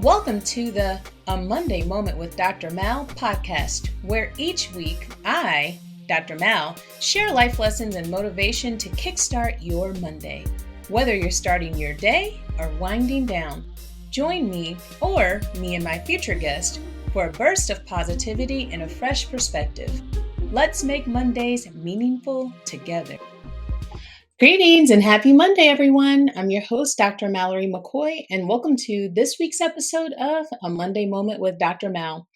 Welcome to the A Monday Moment with Dr. Mal podcast, where each week I, Dr. Mal, share life lessons and motivation to kickstart your Monday. Whether you're starting your day or winding down, join me or me and my future guest for a burst of positivity and a fresh perspective. Let's make Mondays meaningful together. Greetings and happy Monday, everyone. I'm your host, Dr. Mallory McCoy, and welcome to this week's episode of A Monday Moment with Dr. Mal.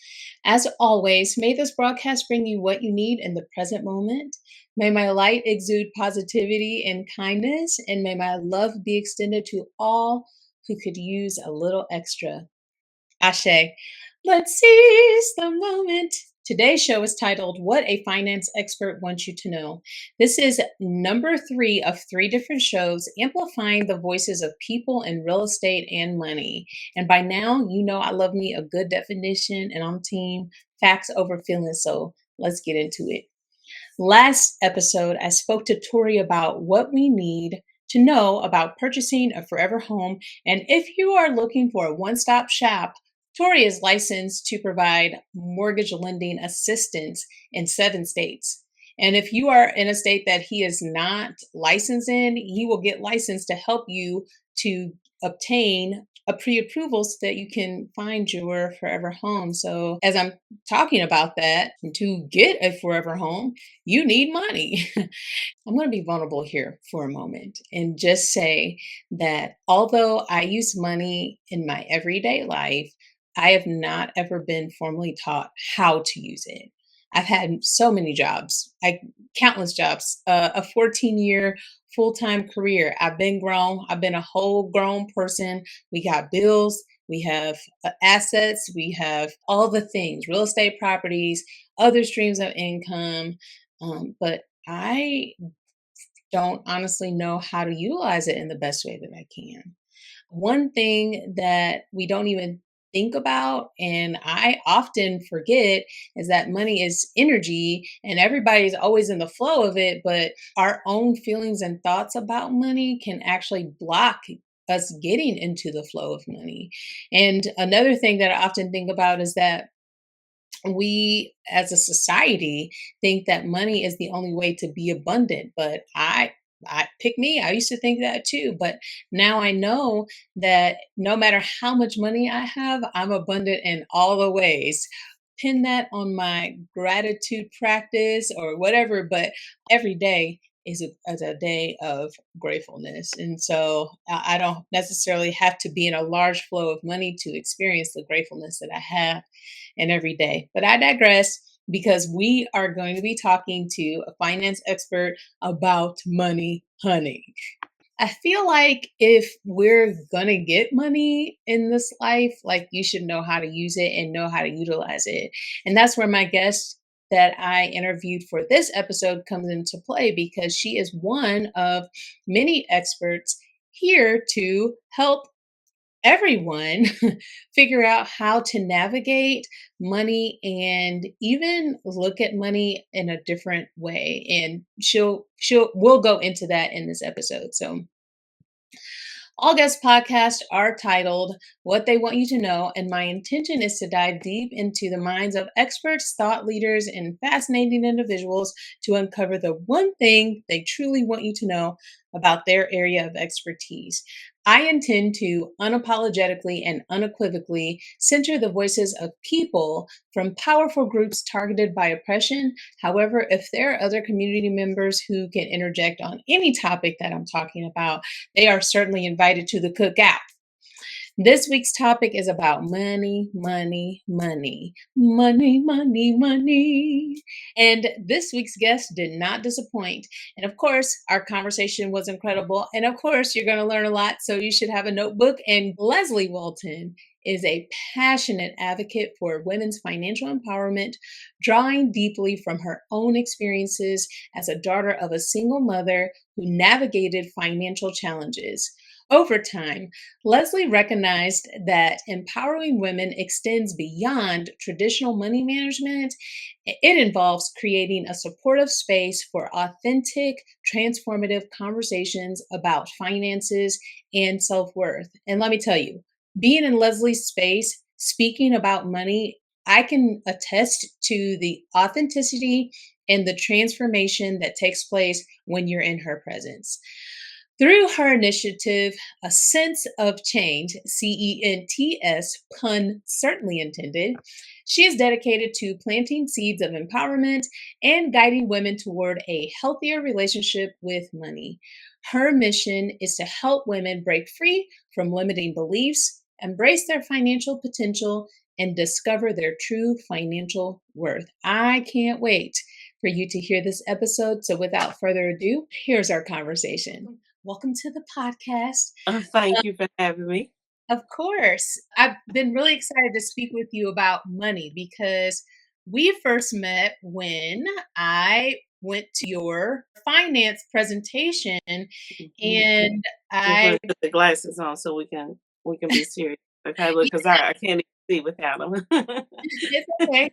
As always, may this broadcast bring you what you need in the present moment. May my light exude positivity and kindness, and may my love be extended to all who could use a little extra. Ashe. Let's seize the moment. Today's show is titled, What a Finance Expert Wants You to Know. This is number 3 of 3 different shows amplifying the voices of people in real estate and money. And by now, you know I love me a good definition and I'm team facts over feelings. So let's get into it. Last episode, I spoke to Tori about what we need to know about purchasing a forever home. And if you are looking for a one-stop shop, Tori is licensed to provide mortgage lending assistance in 7 states. And if you are in a state that he is not licensed in, he will get licensed to help you to obtain a pre-approval so that you can find your forever home. So as I'm talking about that, to get a forever home, you need money. I'm going to be vulnerable here for a moment and just say that although I use money in my everyday life, I have not ever been formally taught how to use it. I've had so many jobs, countless jobs, a 14-year full-time career. I've been grown. I've been a whole grown person. We got bills. We have assets. We have all the things, real estate properties, other streams of income. But I don't honestly know how to utilize it in the best way that I can. One thing that we don't even think about, and I often forget, is that money is energy and everybody's always in the flow of it, but our own feelings and thoughts about money can actually block us getting into the flow of money. And another thing that I often think about is that we as a society think that money is the only way to be abundant, but I pick me. I used to think that too, but now I know that no matter how much money I have, I'm abundant in all the ways. Pin that on my gratitude practice or whatever, but every day is a day of gratefulness. And so I don't necessarily have to be in a large flow of money to experience the gratefulness that I have in every day. But I digress because we are going to be talking to a finance expert about money, honey. I feel like if we're going to get money in this life, like you should know how to use it and know how to utilize it. And that's where my guest that I interviewed for this episode comes into play because she is one of many experts here to help everyone figure out how to navigate money and even look at money in a different way. And we'll go into that in this episode. So all guest podcasts are titled What They Want You to Know, and my intention is to dive deep into the minds of experts, thought leaders, and fascinating individuals to uncover the one thing they truly want you to know about their area of expertise. I intend to unapologetically and unequivocally center the voices of people from powerful groups targeted by oppression. However, if there are other community members who can interject on any topic that I'm talking about, they are certainly invited to the cookout. This week's topic is about money, money, money, money, money, money. And this week's guest did not disappoint. And of course, our conversation was incredible. And of course, you're going to learn a lot. So you should have a notebook. And Leslie Walton is a passionate advocate for women's financial empowerment, drawing deeply from her own experiences as a daughter of a single mother who navigated financial challenges. Over time, Leslie recognized that empowering women extends beyond traditional money management. It involves creating a supportive space for authentic, transformative conversations about finances and self-worth. And let me tell you, being in Leslie's space, speaking about money, I can attest to the authenticity and the transformation that takes place when you're in her presence. Through her initiative, A Sense of Change, CENTS, pun certainly intended, she is dedicated to planting seeds of empowerment and guiding women toward a healthier relationship with money. Her mission is to help women break free from limiting beliefs, embrace their financial potential, and discover their true financial worth. I can't wait for you to hear this episode. So, without further ado, here's our conversation. Welcome to the podcast. Thank you for having me. Of course, I've been really excited to speak with you about money because we first met when I went to your finance presentation Mhm. and I'm gonna I put the glasses on so we can be serious. Okay, look, because I can't even see without them. it's okay.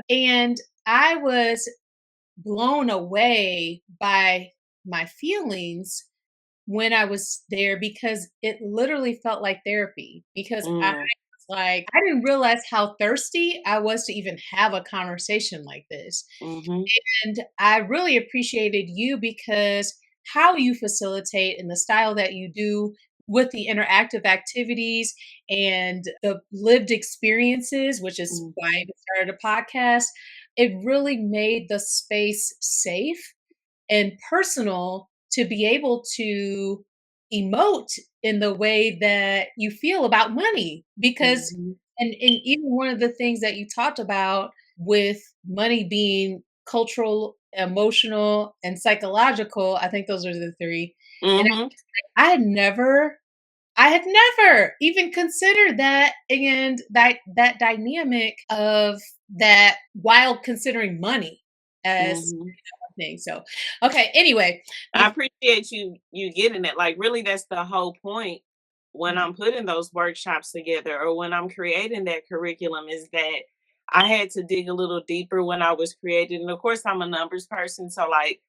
And I was blown away by my feelings when I was there because it literally felt like therapy. Because I Mm, was like, I didn't realize how thirsty I was to even have a conversation like this. mhm, And I really appreciated you because how you facilitate and the style that you do with the interactive activities and the lived experiences, which is mm, why I started a podcast, it really made the space safe and personal to be able to emote in the way that you feel about money because mhm, and even one of the things that you talked about with money being cultural, emotional, and psychological, I think those are the three. And mhm, I had never I had never even considered that and that dynamic of that while considering money as mhm. a thing. So, okay, anyway, I bef- appreciate you getting it. Like, really, that's the whole point when I'm putting those workshops together or when I'm creating that curriculum is that I had to dig a little deeper when I was creating. And of course, I'm a numbers person, so like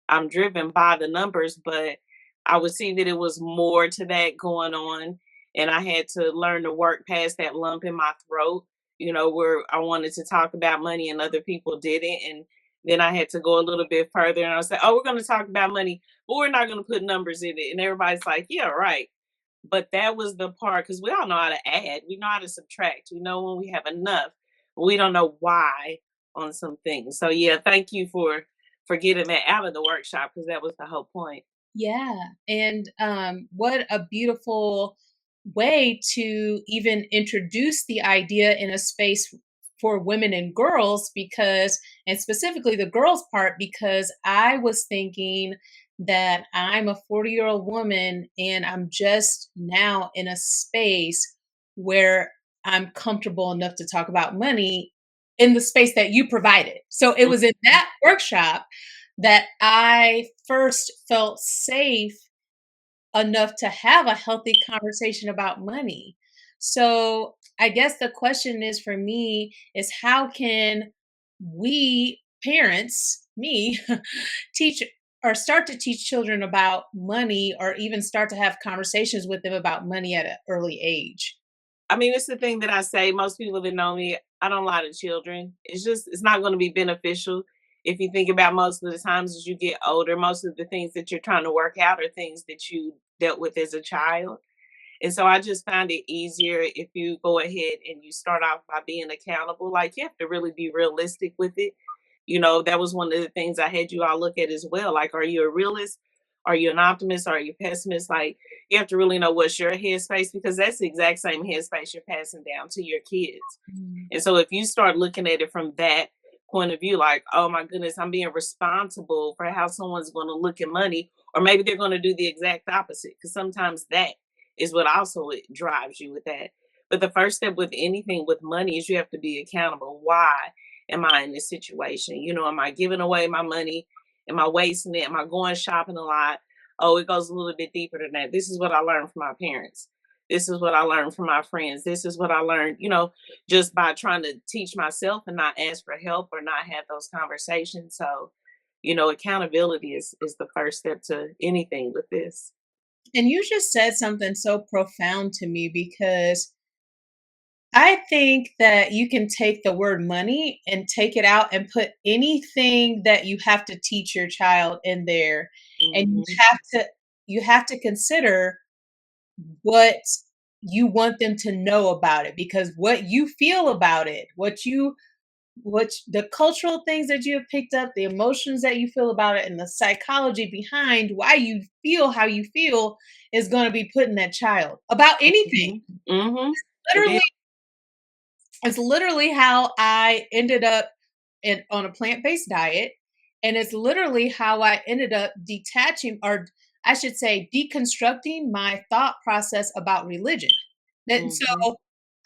I'm driven by the numbers, but I would see that it was more to that going on. And I had to learn to work past that lump in my throat, where I wanted to talk about money and other people didn't. And then I had to go a little bit further and I was like, oh, we're going to talk about money, but we're not going to put numbers in it. And everybody's like, yeah, right. But that was the part because we all know how to add, we know how to subtract, we know when we have enough, but we don't know why on some things. So yeah, thank you for getting that out of the workshop because that was the whole point. yeah, and what a beautiful way to even introduce the idea in a space for women and girls because and specifically the girls part because I was thinking that I'm a 40-year-old woman and I'm just now in a space where I'm comfortable enough to talk about money in the space that you provided. So it Mm, was in that workshop that I first felt safe enough to have a healthy conversation about money. So I guess the question is for me is how can we parents, me, teach or start to teach children about money or even start to have conversations with them about money at an early age? I mean, it's the thing that I say. Most people that know me, I don't lie to children. It's not going to be beneficial. If you think about most of the times as you get older, most of the things that you're trying to work out are things that you dealt with as a child. And so I just find it easier if you go ahead and you start off by being accountable. Like you have to really be realistic with it. That was one of the things I had you all look at as well. Like, are you a realist? Are you an optimist? Are you a pessimist? Like, you have to really know what's your headspace because that's the exact same headspace you're passing down to your kids. Mm, And so if you start looking at it from that point of view, like, oh my goodness, I'm being responsible for how someone's going to look at money, or maybe they're going to do the exact opposite, because sometimes that is what also it drives you with that. But the first step with anything with money is you have to be accountable. Why am I in this situation? Am I giving away my money? Am I wasting it? Am I going shopping a lot? Oh, it goes a little bit deeper than that. This is what I learned from my parents. This is what I learned from my friends. This is what I learned, just by trying to teach myself and not ask for help or not have those conversations. So, accountability is the first step to anything with this. And you just said something so profound to me because I think that you can take the word money and take it out and put anything that you have to teach your child in there. And Mhm. you have to consider what you want them to know about it, because what you feel about it, the cultural things that you have picked up, the emotions that you feel about it, and the psychology behind why you feel how you feel is going to be put in that child about anything. Mhm. Mhm. It Literally, is. it's literally how I ended up on a plant-based diet, and it's literally how I ended up detaching, or I should say deconstructing my thought process about religion. And Mhm. so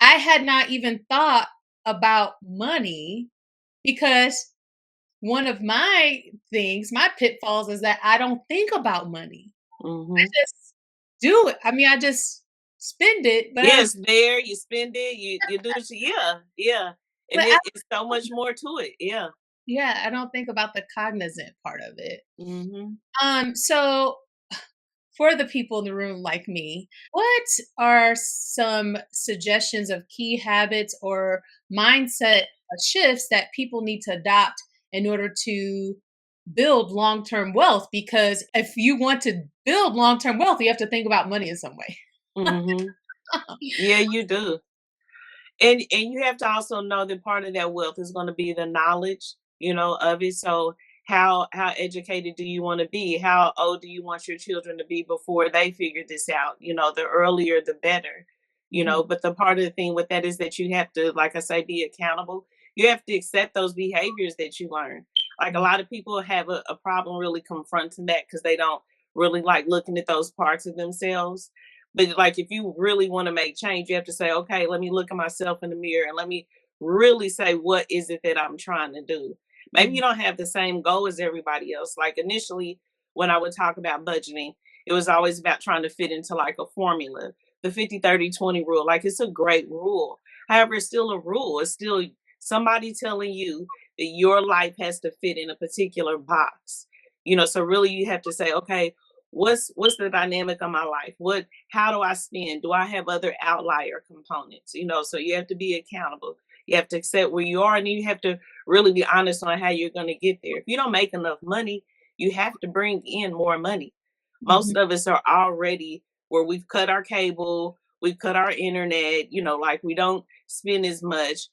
I had not even thought about money because one of my pitfalls is that I don't think about money. I Mhm. just do it. I mean, I just spend it, but I don't Yes, there you spend it. You do it. Yeah, yeah, and but I it's so much more to it. Yeah. yeah, I don't think about the cognizant part of it. Mhm. So for the people in the room like me, what are some suggestions of key habits or mindset shifts that people need to adopt in order to build long-term wealth? Because if you want to build long-term wealth, you have to think about money in some way. Mhm. Yeah, you do. And you have to also know that part of that wealth is going to be the knowledge, of it. So how educated do you want to be? How old do you want your children to be before they figure this out? The earlier the better. Mhm, But the part of the thing with that is that you have to, like I say, be accountable. You have to accept those behaviors that you learn. Like a mhm, lot of people have a problem really confronting that because they don't really like looking at those parts of themselves. But like if you really want to make change, you have to say, okay, let me look at myself in the mirror and let me really say what is it that I'm trying to do. Maybe mhm, you don't have the same goal as everybody else. Like initially when I would talk about budgeting, it was always about trying to fit into like a formula. The 50-30-20 rule. Like it's a great rule. However, it's still a rule. It's still somebody telling you that your life has to fit in a particular box. So really you have to say, okay, what's the dynamic of my life? How do I spend? Do I have other outlier components? So you have to be accountable. You have to accept where you are, and you have to really be honest on how you're going to get there. If you don't make enough money, you have to bring in more money. mhm, Most of us are already where we've cut our cable, we've cut our internet, like we don't spend as much.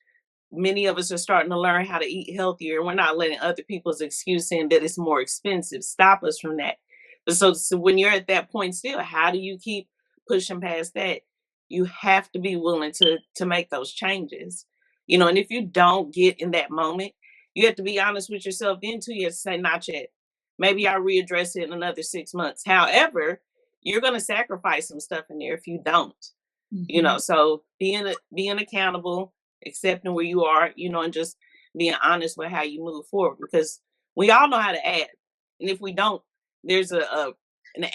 Many of us are starting to learn how to eat healthier. We're not letting other people's excuse in that it's more expensive stop us from that. But so when you're at that point still, how do you keep pushing past that? You have to be willing to make those changes. And if you don't get in that moment, you have to be honest with yourself then too. You have to say, not yet. Maybe I'll readdress it in another 6 months. However, you're gonna sacrifice some stuff in there if you don't. mhm, So being accountable, accepting where you are, and just being honest with how you move forward, because we all know how to add, and if we don't, there's an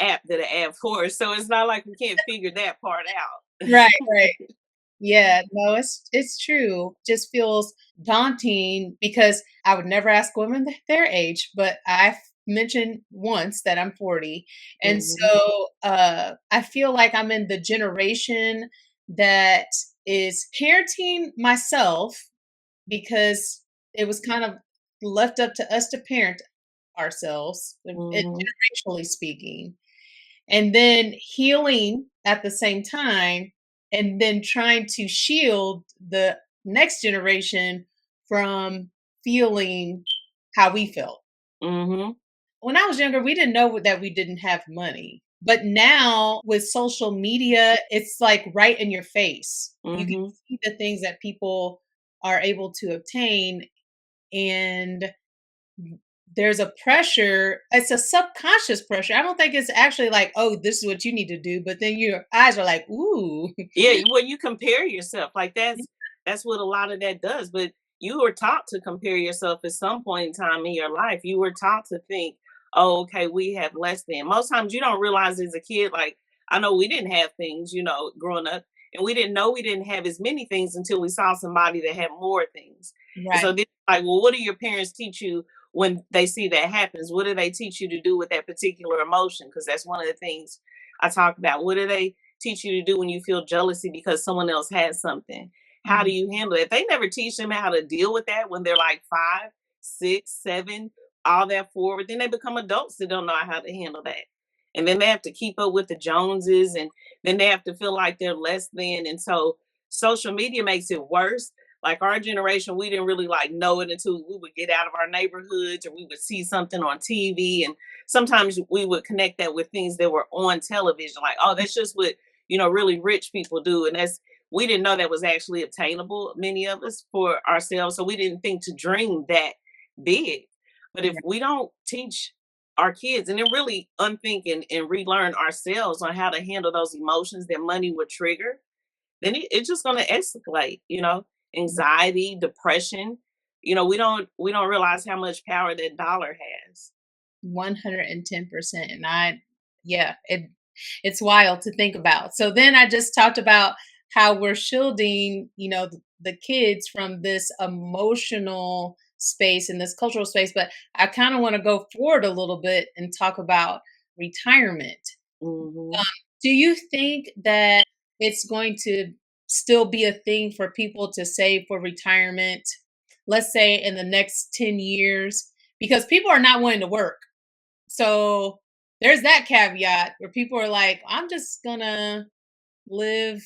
app that add for us, so it's not like we can't figure that part out. right, right. Yeah, no, it's true. Just feels daunting because I would never ask women their age, but I've mentioned once that I'm 40. And Hmm. so I feel like I'm in the generation that is parenting myself because it was kind of left up to us to parent ourselves, Hmm. generationally speaking, and then healing at the same time, and then trying to shield the next generation from feeling how we felt. Hmm. When I was younger, we didn't know that we didn't have money. But now with social media, it's like right in your face. You can Hmm. see the things that people are able to obtain, and there's a pressure. It's a subconscious pressure. I don't think it's actually like, oh, this is what you need to do, but then your eyes are like, ooh. Yeah, when you compare yourself, like that's what a lot of that does. But you were taught to compare yourself at some point in time in your life. You were taught to think, oh, okay, we have less than. Most times you don't realize as a kid, like I know we didn't have things, growing up, and we didn't know we didn't have as many things until we saw somebody that had more things. And Right. so then like, well, what do your parents teach you when they see that happens? What do they teach you to do with that particular emotion? Because that's one of the things I talk about what do they teach you to do when you feel jealousy because someone else has something? How do Mhm. you handle it? They never teach them how to deal with that when they're like 5, 6, 7, all that forward. Then they become adults that don't know how to handle that. And then they have to keep up with the Joneses, and then they have to feel like they're less than. And so social media makes it worse. Like our generation, we didn't really like know it until we would get out of our neighborhoods or we would see something on TV. And sometimes we would connect that with things that were on television. Like, oh, that's just what, really rich people do. And we didn't know that was actually obtainable, many of us, for ourselves. So we didn't think to dream that big. But if Right. we don't teach our kids and then really unthink and relearn ourselves on how to handle those emotions that money would trigger, then it's just going to escalate, anxiety, depression. We don't realize how much power that dollar has. 110%. And yeah, it's wild to think about. So then I just talked about how we're shielding, the kids from this emotional space and this cultural space. But I kind of want to go forward a little bit and talk about retirement. Hmm. Um, do you think that it's going to still be a thing for people to save for retirement, let's say in the next 10 years? Because people are not wanting to work. So there's that caveat where people are like, I'm just gonna live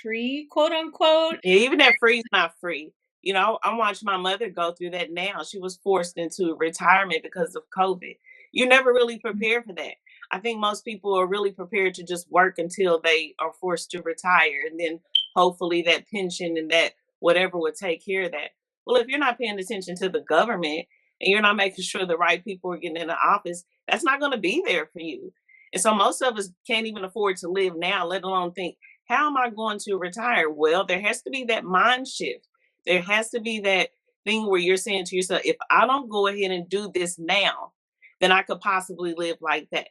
free, quote unquote. Yeah, even that free is not free. I'm watching my mother go through that now. She was forced into retirement because of COVID. You're never really prepared for that. I think most people are really prepared to just work until they are forced to retire. And then hopefully that pension and that whatever would take care of that. Well, if you're not paying attention to the government and you're not making sure the right people are getting in the office, that's not going to be there for you. And so most of us can't even afford to live now, let alone think, how am I going to retire? Well, there has to be that mind shift. There has to be that thing where you're saying to yourself, if I don't go ahead and do this now, then I could possibly live like that.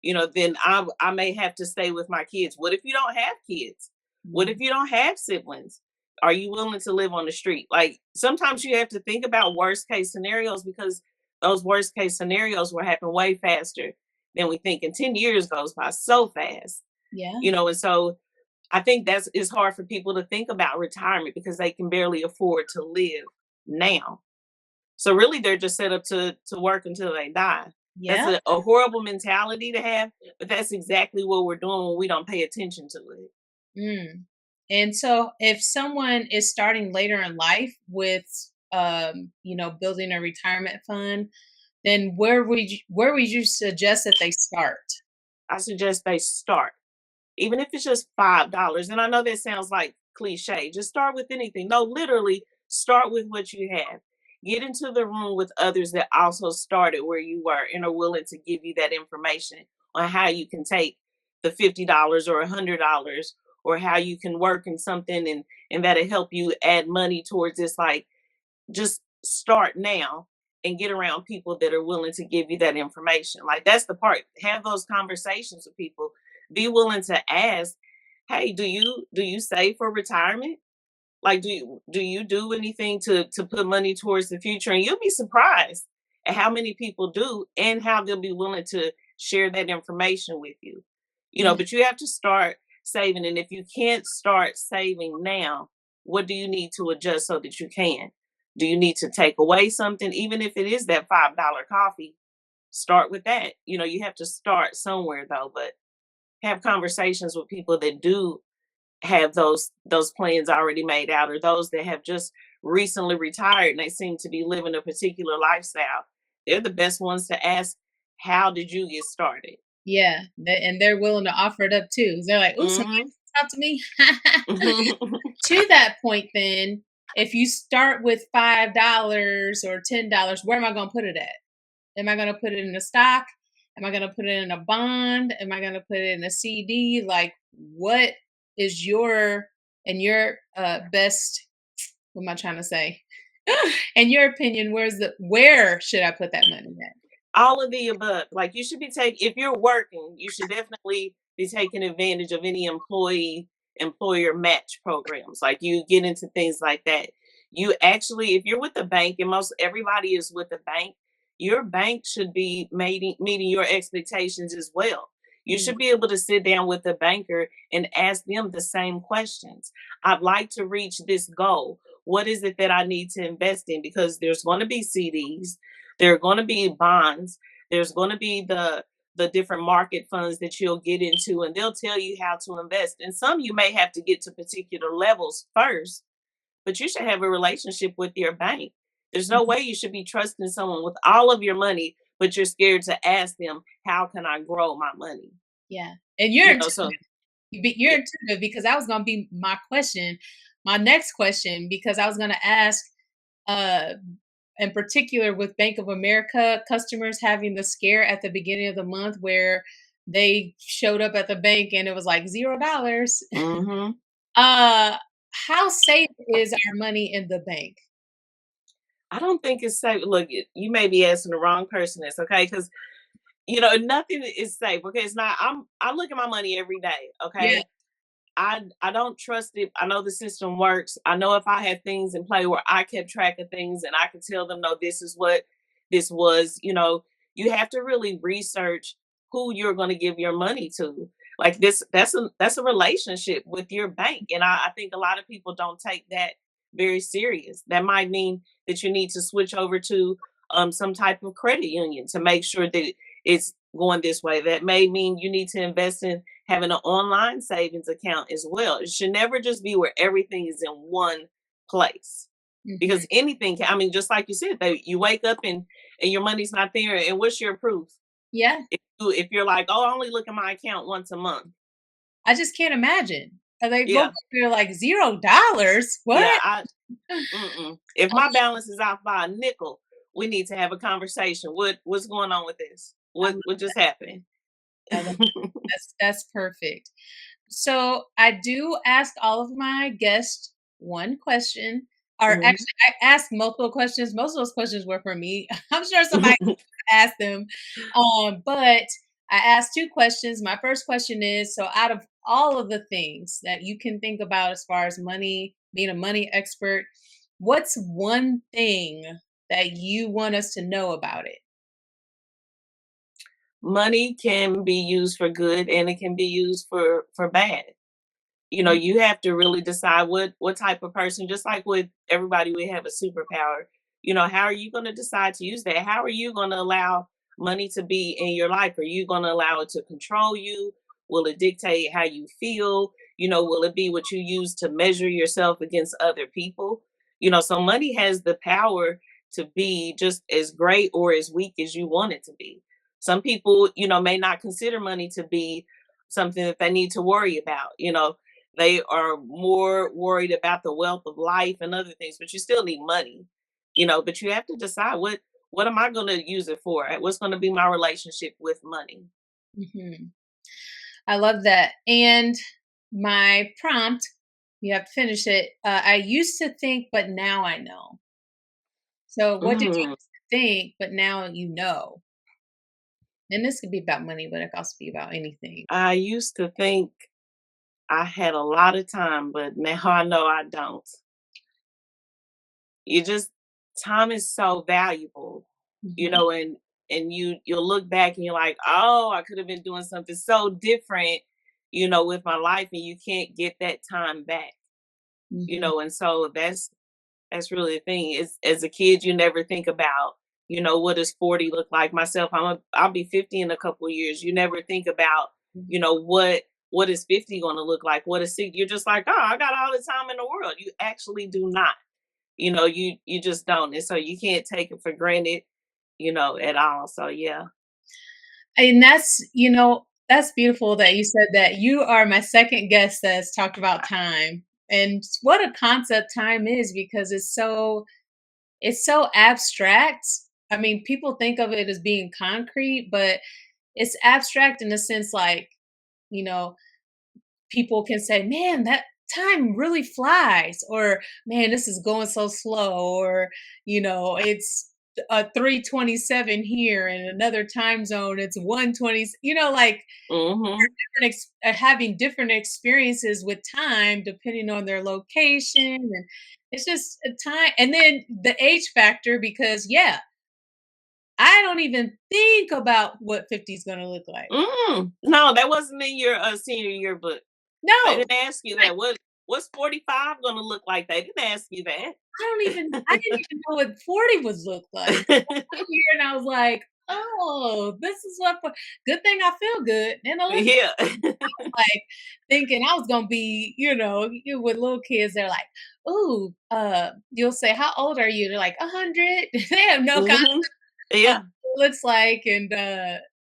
Then I may have to stay with my kids. What if you don't have kids? What Mhm. if you don't have siblings? Are you willing to live on the street? Like sometimes you have to think about worst case scenarios because those worst case scenarios will happen way faster than we think. And 10 years goes by so fast, Yeah. and so I think it's hard for people to think about retirement because they can barely afford to live now. So really they're just set up to work until they die. That's Yeah. a horrible mentality to have, but that's exactly what we're doing when we don't pay attention to it. Mm. And so if someone is starting later in life with building a retirement fund, then where would you suggest that they start? I suggest they start. Even if it's just $5. And I know that sounds like cliche. Just start with anything. No, literally start with what you have. Get into the room with others that also started where you were and are willing to give you that information on how you can take the $50 or $100 or how you can work in something and that'll help you add money towards this. Like just start now and get around people that are willing to give you that information. Like that's the part. Have those conversations with people. Be willing to ask, "Hey, do you save for retirement? Like do you do anything to put money towards the future?" And you'll be surprised at how many people do and how they'll be willing to share that information with you. Mm. But you have to start saving, and if you can't start saving now, what do you need to adjust so that you can? Do you need to take away something even if it is that $5 coffee? Start with that. You have to start somewhere though, but have conversations with people that do have those plans already made out or those that have just recently retired and they seem to be living a particular lifestyle. They're the best ones to ask, how did you get started? Yeah, and they're willing to offer it up too. They're like, "Ooh, somebody Hmm. talk to me." To that point, then, if you start with $5 or $10, where am I going to put it at? Am I going to put it in a stock? Am I going to put it in a bond? Am I going to put it in a CD? Like, what is your best? What am I trying to say? In your opinion, where should I put that money at? All of the above. Like you should be taking, if you're working, you should definitely be taking advantage of any employer match programs. Like you get into things like that. You actually, if you're with the bank, and most everybody is with the bank, your bank should be meeting your expectations as well. You should be able to sit down with the banker and ask them the same questions. I'd like to reach this goal. What is it that I need to invest in? Because there's going to be CDs, there are going to be bonds, there's going to be the different market funds that you'll get into, and they'll tell you how to invest. And some you may have to get to particular levels first, but you should have a relationship with your bank. There's no Mhm. way you should be trusting someone with all of your money, but you're scared to ask them, how can I grow my money? Yeah. And you're You know, so intuitive. You're yeah. intuitive because that was gonna be my question, my next question, because I was gonna ask, uh, in particular with Bank of America customers having the scare at the beginning of the month where they showed up at the bank and it was like $0. Hmm. Uh, how safe is our money in the bank? I don't think it's safe. Look, you may be asking the wrong person this, okay? Because nothing is safe. Okay, it's not. I look at my money every day. Yeah. Okay, I don't trust it. I know the system works. I know if I had things in play where I kept track of things and I could tell them, no, this is what this was. You have to really research who you're going to give your money to. Like this, that's a relationship with your bank, and I think a lot of people don't take that very serious. That might mean that you need to switch over to some type of credit union to make sure that it's going this way. That may mean you need to invest in having an online savings account as well. It should never just be where everything is in one place. Mhm. Because anything can, I mean, just like you said, you wake up and your money's not there. And what's your proof? Yeah. If you're like, oh, I only look at my account once a month. I just can't imagine. They woke Yeah. up, they're like, $0? Yeah. What? If Oh, my balance is off by a nickel, we need to have a conversation. What's going on with this? I What just happened? I love that's perfect. So I do ask all of my guests one question, or Mhm. actually, I ask multiple questions. Most of those questions were for me. I'm sure somebody asked them, but I asked two questions. My first question is: so, out of all of the things that you can think about as far as money, being a money expert, what's one thing that you want us to know about it? Money can be used for good and it can be used for bad. Mm, You have to really decide what type of person, just like with everybody, we have a superpower. How are you going to decide to use that? How are you going to allow money to be in your life? Are you going to allow it to control you? Will it dictate how you feel? Will it be what you use to measure yourself against other people? So money has the power to be just as great or as weak as you want it to be. Some people, may not consider money to be something that they need to worry about. They are more worried about the wealth of life and other things, but you still need money, but you have to decide what am I going to use it for? What's going to be my relationship with money? mhm. I love that. And my prompt, you have to finish it. I used to think, but now I know. So, what did you Mm, used to think, but now you know? And this could be about money, but it could also be about anything. I used to think I had a lot of time, but now I know I don't. You just Time is so valuable, Mhm, and you'll look back and you're like, oh, I could have been doing something so different, with my life, and you can't get that time back. mhm, And so that's really the thing. Is as a kid, you never think about, what does 40 look like? Myself, I'll be 50 in a couple of years. You never think about, mhm, what is 50 going to look like? What is 60? You're just like, oh, I got all the time in the world. You actually do not. You just don't. And so you can't take it for granted, at all. So yeah. and that's beautiful that you said that. You are my second guest that's talked about time, and what a concept time is, because it's so abstract. I mean, people think of it as being concrete, but it's abstract in the sense like, you know, people can say, "Man, that time really flies," or "Man, this is going so slow," or it's 3:27 here in another time zone. It's 1:20. Like Hmm. having different experiences with time depending on their location, and it's just a time. And then the age factor, because yeah, I don't even think about what 50 is gonna look like. No, that wasn't in your senior yearbook. They No, didn't ask you like, that. What's 45 gonna look like? They didn't ask you that. I didn't even know what 40 would look like. I'm here and I was like, "Oh, this is what for." Good thing I feel good and I look Yeah. like thinking I was gonna be, you with little kids, they're like, "Ooh," you'll say, "How old are you?" They're like, "100." They have no concept Mhm. of Yeah. what it looks like, and,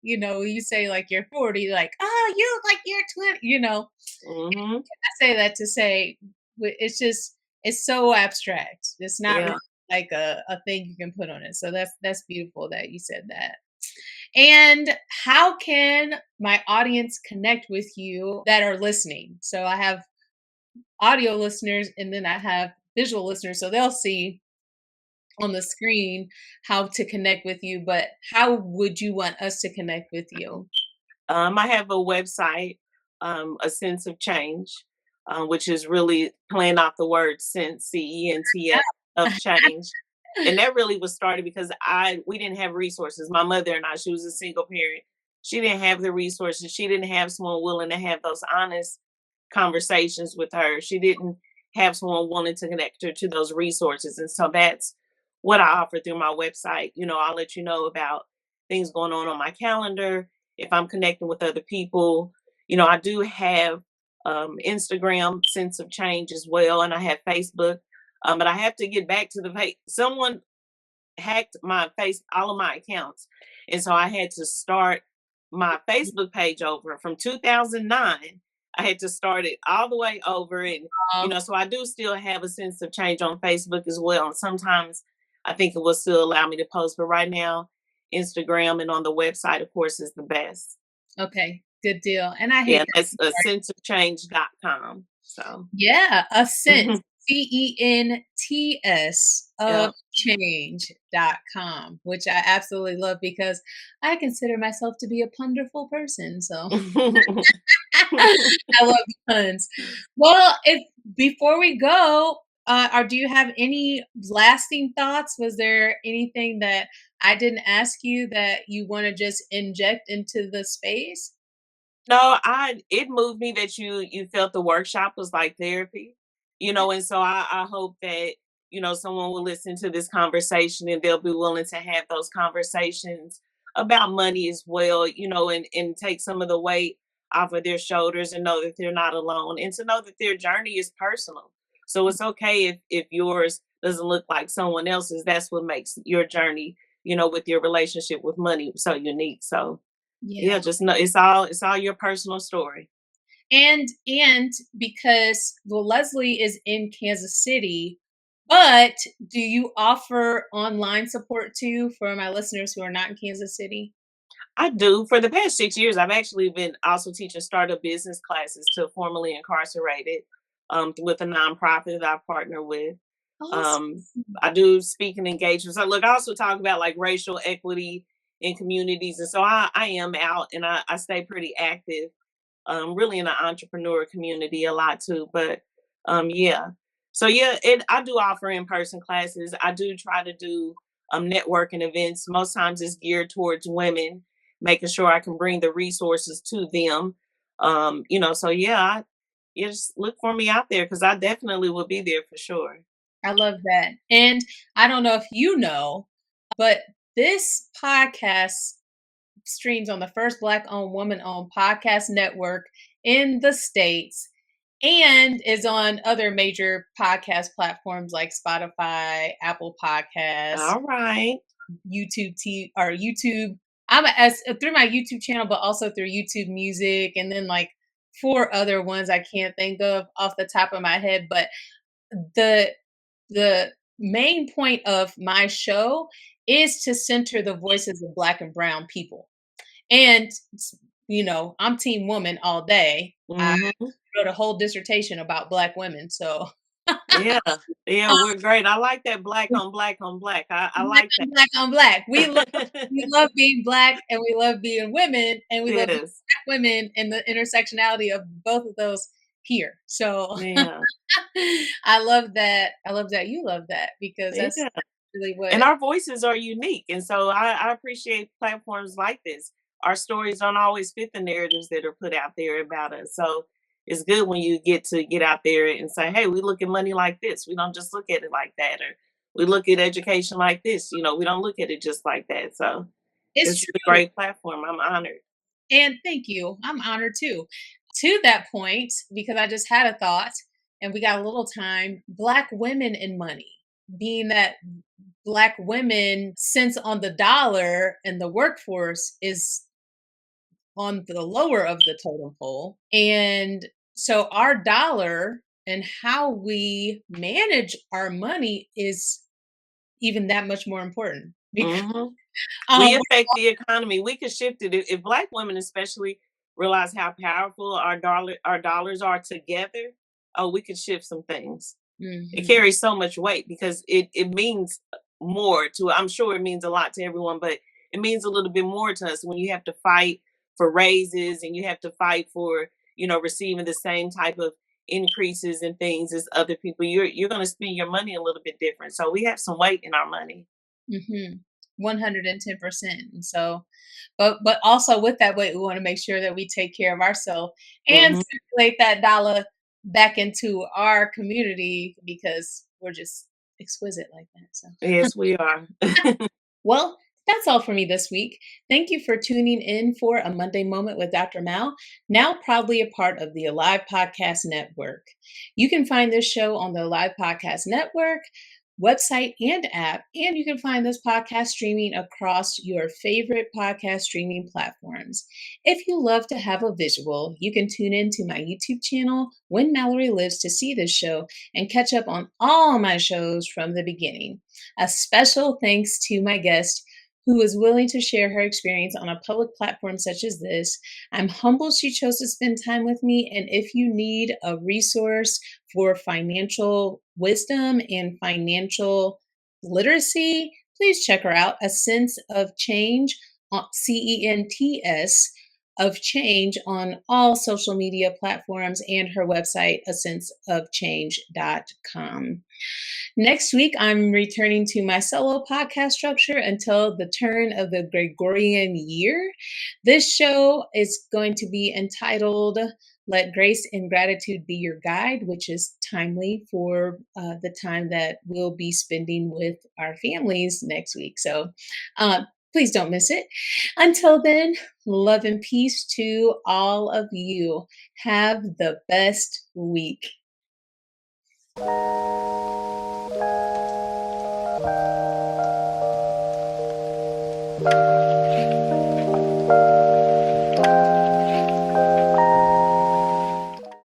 you say, like, you're 40, like, "Oh, you look like you're 20," Mhm. I say that to say it's just it's so abstract. It's not really Yeah. like a thing you can put on it. So that's beautiful that you said that. And how can my audience connect with you that are listening? So I have audio listeners and then I have visual listeners. So they'll see on the screen how to connect with you. But how would you want us to connect with you? I have a website, A Sense of Change, which is really playing off the word sense, CENTS, of change. And that really was started because we didn't have resources. My mother and I, she was a single parent. She didn't have the resources. She didn't have someone willing to have those honest conversations with her. She didn't have someone wanting to connect her to those resources. And so that's what I offer through my website. I'll let you know about things going on my calendar, if I'm connecting with other people. I do have Instagram, Sense of Change as well, and I have Facebook. But I have to get back to the page. Someone hacked all of my accounts, and so I had to start my Facebook page over from 2009. I had to start it all the way over, and Oh, so I do still have a Sense of Change on Facebook as well. And sometimes I think it will still allow me to post, but right now, Instagram and on the website, of course, is the best. okay. Good deal. And I hate Yeah, that. that's a senseofchange.com. So, Yeah, a sense, mhm, CENTS of yeah. change.com, which I absolutely love because I consider myself to be a punderful person. So I love puns. Well, if before we go, or do you have any lasting thoughts? Was there anything that I didn't ask you that you want to just inject into the space? No, it moved me that you felt the workshop was like therapy, and so I hope that, someone will listen to this conversation and they'll be willing to have those conversations about money as well, and take some of the weight off of their shoulders and know that they're not alone and to know that their journey is personal. So it's okay if yours doesn't look like someone else's. That's what makes your journey, with your relationship with money so unique. So Yeah. yeah, just know it's all your personal story. And because well, Leslie is in Kansas City, but do you offer online support too for my listeners who are not in Kansas City? I do. For the past 6 years, I've actually been also teaching startup business classes to formerly incarcerated, with a nonprofit that I partner with. Um, Awesome. I do speaking engagements. I also talk about like racial equity in communities, and so I am out and I stay pretty active, really in the entrepreneur community a lot too. But yeah, so yeah, I do offer in person classes. I do try to do networking events. Most times it's geared towards women, making sure I can bring the resources to them. So yeah, you just look for me out there because I definitely will be there for sure. I love that. And I don't know if you know, but this podcast streams on the first Black owned, woman owned podcast network in the States and is on other major podcast platforms like Spotify, Apple Podcasts, All right. or YouTube. As through my YouTube channel, but also through YouTube Music, and then like four other ones I can't think of off the top of my head. But the the main point of my show is to center the voices of Black and brown people. And I'm team woman all day. I Hmm. wrote a whole dissertation about Black women. So Yeah. Yeah, we're great. I like that black on black on black. I Black like on Black on Black. that. We love being Black and we love being women and we love being Yes. Black women and the intersectionality of both of those here. So Yeah. I love that. I love that you love that because that's Yeah. really what. And our voices are unique. And so I appreciate platforms like this. Our stories don't always fit the narratives that are put out there about us. So it's good when you get to get out there and say, hey, we look at money like this. We don't just look at it like that. Or we look at education like this. We don't look at it just like that. So It's this is a true. great platform. I'm honored. And thank you. I'm honored too. To that point, because I just had a thought and we got a little time, Black women in money, being that Black women, since on the dollar and the workforce is on the lower of the totem pole. And so our dollar and how we manage our money is even that much more important. Because Hmm. um, We affect the economy. We could shift it if Black women, especially, realize how powerful our dollars are together. Oh, we could shift some things. It mhm, carries so much weight because it means more to. I'm sure it means a lot to everyone, but it means a little bit more to us when you have to fight for raises and you have to fight for receiving the same type of increases and things as other people. You're going to spend your money a little bit different. So we have some weight in our money. mhm, 110%. And so, but also with that weight, we want to make sure that we take care of ourselves and Hmm. circulate that dollar back into our community because we're just exquisite like that. So. Yes, we are. Well, that's all for me this week. Thank you for tuning in for a Monday Moment with Dr. Mal, now proudly a part of the Alive Podcast Network. You can find this show on the Alive Podcast Network website and app, and you can find this podcast streaming across your favorite podcast streaming platforms. If you love to have a visual, you can tune in to my YouTube channel, When Mallory Lives, to see this show and catch up on all my shows from the beginning. A special thanks to my guest who was willing to share her experience on a public platform such as this. I'm humbled she chose to spend time with me. And if you need a resource for financial wisdom and financial literacy, please check her out. A Sense of Change, CENTS of Change, on all social media platforms, and her website, asenseofchange.com. Next week, I'm returning to my solo podcast structure until the turn of the Gregorian year. This show is going to be entitled Let Grace and Gratitude Be Your Guide, which is timely for the time that we'll be spending with our families next week. So please don't miss it. Until then, love and peace to all of you. Have the best week.